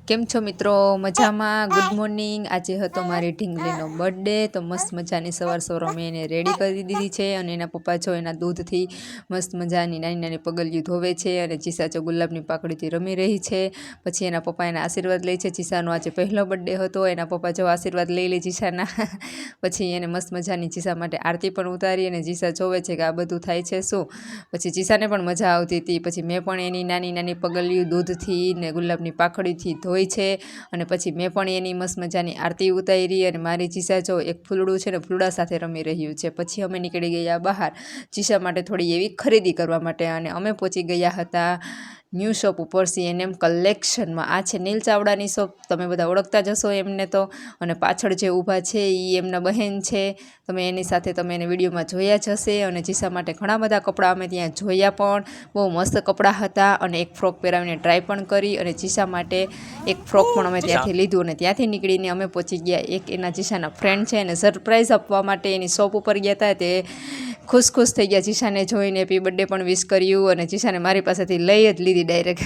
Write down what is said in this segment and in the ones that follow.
કેમ છો મિત્રો? મજામાં? Good morning. આજે હતો મારી ઢીંગલીનો બર્થડે, તો મસ્ત મજાની સવાર મેં એને રેડી કરી દીધી છે. અને એના પપ્પા જો એના દૂધથી મસ્ત મજાની નાની નાની પગલિયું ધોવે છે અને ચીસા જો ગુલાબની પાકડીથી રમી રહી છે. પછી એના પપ્પા એના આશીર્વાદ લે છે. ચીસાનો આજે પહેલો બર્થડે હતો. એના પપ્પા જો આશીર્વાદ લઈ લે ચીસાના. પછી એને મસ્ત મજાની ચીસા માટે આરતી પણ ઉતારી અને ચીસા જોવે છે કે આ બધું થાય છે શું. પછી ચીસાને પણ મજા આવતી હતી. પછી મેં પણ એની નાની નાની પગલિયું દૂધથી ને ગુલાબની પાકડીથી ધોઈ છે. અને પછી મેં પણ એની મસ્ત મજાની આરતી ઉતારી. અને મારી ચીસા જો એક ફૂલડું છે ને ફૂલડા સાથે રમી રહ્યું છે. પછી અમે નીકળી ગયા બહાર ચીસા માટે થોડી એવી ખરીદી કરવા માટે. અને અમે પહોંચી ગયા હતા ન્યૂ શોપ ઉપર C&M કલેક્શનમાં. આ છે નીલ ચાવડાની શોપ, તમે બધા ઓળખતા જશો એમને તો. અને પાછળ જે ઊભા છે એ એમના બહેન છે. તમે એની સાથે તમે એને વિડીયોમાં જોયા જ હશે. અને ચીસા માટે ઘણા બધા કપડાં અમે ત્યાં જોયા પણ, બહુ મસ્ત કપડાં હતા. અને એક ફ્રોક પહેરાવીને ટ્રાય પણ કરી. અને ચીસા માટે એક ફ્રોક પણ અમે ત્યાંથી લીધું. અને ત્યાંથી નીકળીને અમે પહોંચી ગયા એક એના ચીસાના ફ્રેન્ડ છે એને સરપ્રાઈઝ આપવા માટે એની શોપ ઉપર ગયા હતા. તે ખુશ થઈ ગયા ચીસાને જોઈને, હેપી બર્થડે પણ વિશ કર્યું. અને ચીસાને મારી પાસેથી લઈ જ લીધી ડાયરેક્ટ.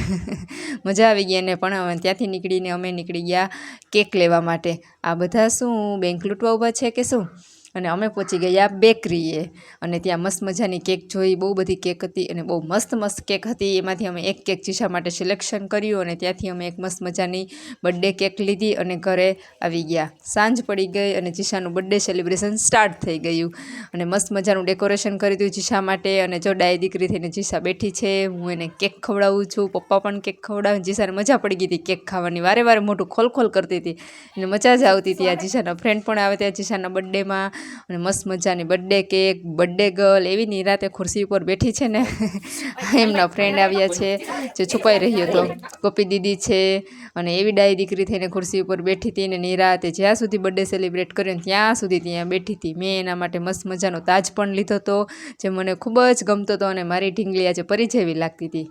મજા આવી ગઈ એને પણ. ત્યાંથી નીકળીને અમે નીકળી ગયા કેક લેવા માટે. આ બધા શું બેંક લૂંટવા ઊભા છે કે શું? અને અમે પહોંચી ગયા બેકરીએ. અને ત્યાં મસ્ત મજાની કેક જોઈ, બહુ બધી કેક હતી અને બહુ મસ્ત કેક હતી. એમાંથી અમે એક કેક ચીસા માટે સિલેક્શન કર્યું. અને ત્યાંથી અમે એક મસ્ત મજાની બર્થડે કેક લીધી અને ઘરે આવી ગયા. સાંજ પડી ગઈ અને ચીસાનું બર્થડે સેલિબ્રેશન સ્ટાર્ટ થઈ ગયું. અને મસ્ત મજાનું ડેકોરેશન કરી દીધું ચીસા માટે. અને જો ડાય દીકરી થઈને ચીસા બેઠી છે, હું એને કેક ખવડાવું છું, પપ્પા પણ કેક ખવડાવે. ચીસાને મજા પડી ગઈ હતી કેક ખાવાની, વારે મોટું ખોલ કરતી હતી. એને મજા જ આવતી હતી. આ ચીસાના ફ્રેન્ડ પણ આવે ત્યાં ચીસાના બર્થડેમાં. અને મસ્ત મજાની બર્થડે કેક, બર્થડે ગર્લ એવી નિરાતે ખુરશી ઉપર બેઠી છે ને. એમના ફ્રેન્ડ આવ્યા છે જે છુપાઈ રહ્યો હતો, ગોપી દીદી છે. અને એવી ડાય દીકરી થઈને ખુરશી ઉપર બેઠી હતી. ને નિરાતે જ્યાં સુધી બર્થડે સેલિબ્રેટ કર્યો ને ત્યાં સુધી ત્યાં બેઠી હતી. મેં એના માટે મસ્ત મજાનો તાજ પણ લીધો હતો, જે મને ખૂબ જ ગમતો હતો. અને મારી ઢીંગલી આજે પરી જેવી લાગતી હતી.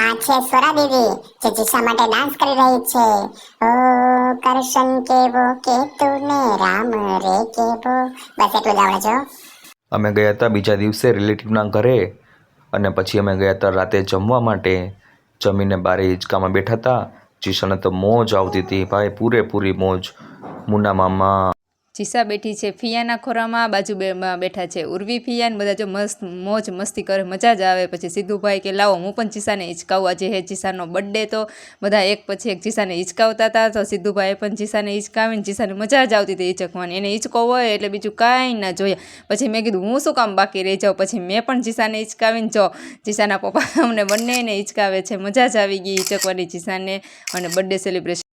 આ છે સ્વરા દીદી જે ચીસા માટે ડાન્સ કરી રહી છે. ઓ કરશન કેવો કે તુને રામ રે કેવો. બસ એટલું જ આવડે છે. અમે ગયા હતા બીજા દિવસે રિલેટિવના ઘરે. અને પછી અમે ગયા હતા રાતે જમવા માટે. જમીને બારે હિંચકામાં બેઠા હતા. ચીસાને તો મોજ આવતી હતી ભાઈ, પૂરેપૂરી મોજ. મુન્ના મામા, ચીસા બેઠી છે ફિયાના ખોરામાં, બાજુમાં બેઠા છે ઉર્વી ફિયાન. બધા જો મસ્ત મોજ મસ્તી કરે, મજા જ આવે. પછી સિદ્ધુભાઈ કે લાવો હું પણ ચીસાને હિંચકાવું. આજે હે ચીસાનો બર્થડે, તો બધા એક પછી એક ચીસાને હિંચકાવતા હતા. તો સિદ્ધુભાઈ પણ ચીસાને હિંચકાવીને ચીસાને મજા જ આવતી હતી હિંચકવાની. એને હિંચકો હોય એટલે બીજું કાંઈ ના જોઈએ. પછી મેં કીધું હું શું કામ બાકી રહી જાઉં. પછી મેં પણ ચીસાને હિંચકાવીને જો ચીસાના પપ્પા અમને બંનેને હિંચકાવે છે. મજા જ આવી ગઈ હિંચકવાની ચીસાને. અને બર્થડે સેલિબ્રેશન